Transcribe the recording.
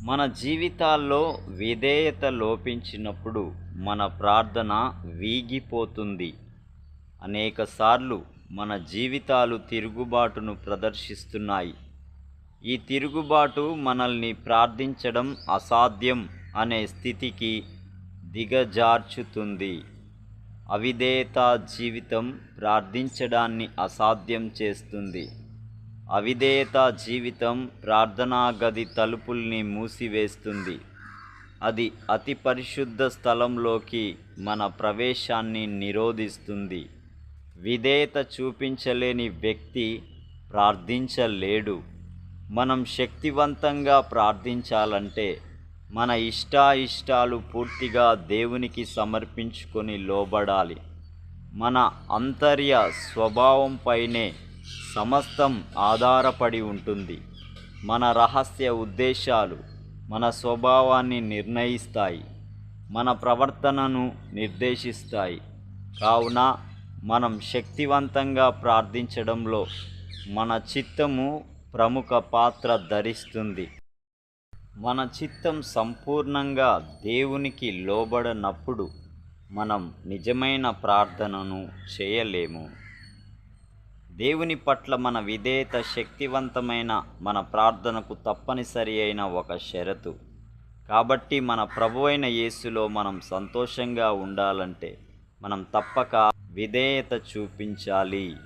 మన జీవితాల్లో విధేయత లోపించినప్పుడు మన ప్రార్థన వీగిపోతుంది. అనేకసార్లు మన జీవితాలు తిరుగుబాటును ప్రదర్శిస్తున్నాయి. ఈ తిరుగుబాటు మనల్ని ప్రార్థించడం అసాధ్యం అనే స్థితికి దిగజార్చుతుంది. అవిధేయత జీవితం ప్రార్థించడాన్ని అసాధ్యం చేస్తుంది. అవిధేయత జీవితం ప్రార్థనా గది తలుపుల్ని మూసివేస్తుంది. అది అతి పరిశుద్ధ స్థలంలోకి మన ప్రవేశాన్ని నిరోధిస్తుంది. విధేయత చూపించలేని వ్యక్తి ప్రార్థించలేడు. మనం శక్తివంతంగా ప్రార్థించాలంటే మన ఇష్టాయిష్టాలు పూర్తిగా దేవునికి సమర్పించుకొని లోబడాలి. మన అంతర్య స్వభావంపైనే సమస్తం ఆధారపడి ఉంటుంది. మన రహస్య ఉద్దేశాలు మన స్వభావాన్ని నిర్ణయిస్తాయి, మన ప్రవర్తనను నిర్దేశిస్తాయి. కావున మనం శక్తివంతంగా ప్రార్థించడంలో మన చిత్తము ప్రముఖ పాత్ర ధరిస్తుంది. మన చిత్తం సంపూర్ణంగా దేవునికి లోబడనప్పుడు మనం నిజమైన ప్రార్థనను చేయలేము. దేవుని పట్ల మన విధేయత శక్తివంతమైన మన ప్రార్థనకు తప్పనిసరి అయిన ఒక షరతు. కాబట్టి మన ప్రభువైన యేసులో మనం సంతోషంగా ఉండాలంటే మనం తప్పక విధేయత చూపించాలి.